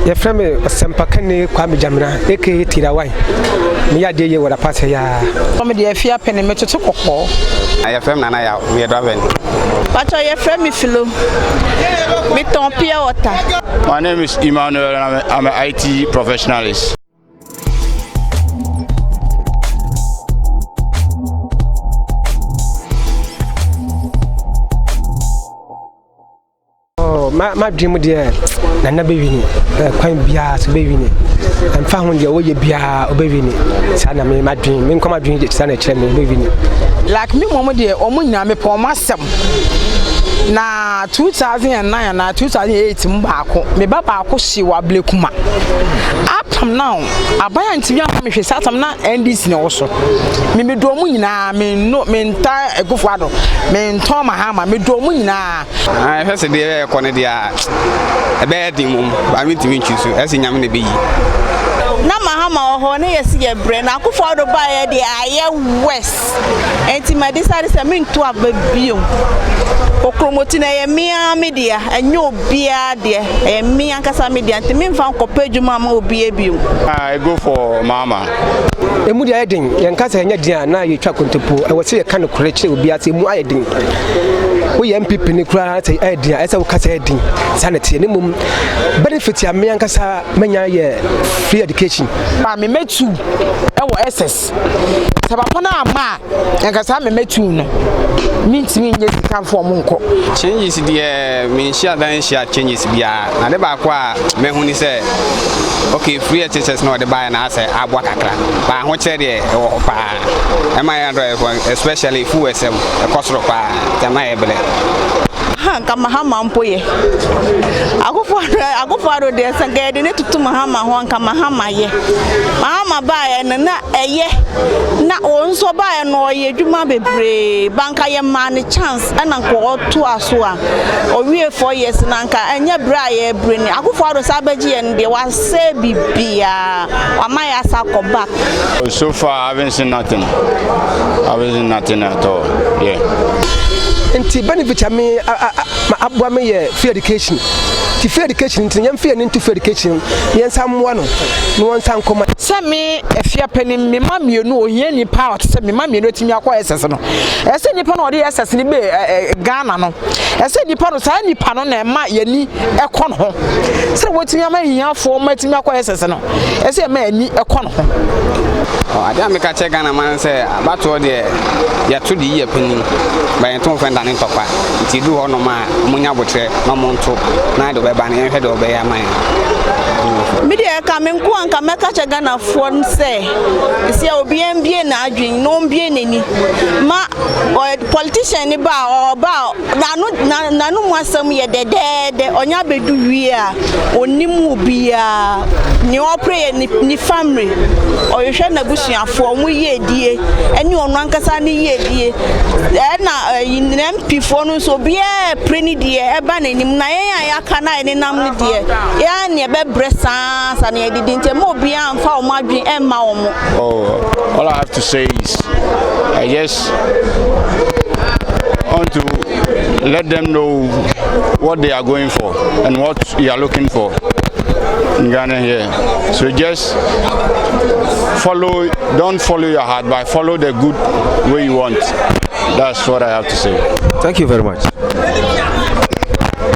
Your friend Sempakani Kwame Jamina, aka Tirawai. Me a day what a pass here. Come the fear penny me to call. I have Nana, we are driving. But I friend me filo. Me ton pure water. My name is Emmanuel and I'm an IT professionalist. My dream dear, Nana baby, quite bia, so baby, and found your way bia, or baby. Sana me, my dream, me come a dream, Sana Chen, baby. Like me, Mama dear, Omuna me for myself. Na 2009 na 2008 mbako me baba ko shiwa blekuma apam now abaya ntimi am me hwesa atam na NDC ne wo so me do mu nyina me no me nta egufuado me nton mahama me do mu nyina hwese de e kone dia e be din mum ba mi ntimi ntwisu ese nyame ne beyi na mahama oho ne yesi ye bre na akufuado ba ye de aye west enti ma decide say me nto ababio okromoti na ye mia media enyo bia de e mia nkasa media enti me mfa nkopa adwuma ma obi ebio I go for mama. Emu dia edin yen kasa enya dia na ye twa kontopo e wo se ye kan kore kire obi ase mu ayedin wo ye MPP ni kura ate edin ese wo kasa edin sanity ne mum benefit ya me nkasa manya ye free education ba me metu e wo SS sabapona ama nkasa me metu no mintimi nye sika form nko changes de me share dan share changes bia na de ba kwa me hu ni say okay free teachers no de ba na say abwa kakra ba ho kire de wo pa e ma ya especially fu SM e kosoro pa tema e bele kama hama mpoye agufaro de sangede ne tutu mahama ho kama hama ye mahama ba ye na eye na onso ba ye no ye dwuma bebre banka ye ma ne chance ana ko to aso a owie 4 years na nka enya bra ye bre ni agufaro sabaji ye de wa se bibia wa ma ya sako back. So far I haven't seen nothing. At all. Yeah. Nti benefit me abwa me ye free education. Ti free education nti nyam free into free education. Yen samwa no won san koma. Se me efia panim me ma mienu ohia ni power se me ma mienu atimi akwa SS no. Ese nipa no ode SS ni be Ghana no. Ese nipa no sa nipa no na ma yani ekọ no ho. Se wotimi ama hiafo ma atimi akwa SS no. Ese ma ani ekọ no ho. Ade ameka che Ghana man say abato de ya to di ye panim ba yen ton fenda ne topa nti du ho no ma munya botre no monto na de be ba ne hwe de obe ya man media ka me nko anka meka che Ghana fo nse isi obi mbie na adwen no mbie nani ma politician ni ba nanu mu asem ye dedede onya bedu wi a onim obi a ni opre ni family oyehwe na busuafo mu ye die eni onu ankasa ni ye die na MP fo no so bia preni die eba na nim na yen ayaka na eni nam ni die ya ne be bresa sa na edidi ntem obi amfa o madwen emma o mo. All I have to say is I just want to let them know what they are going for and what you are looking for in Ghana here. So just don't follow your heart, but follow the good way you want. That's what I have to say. Thank you very much.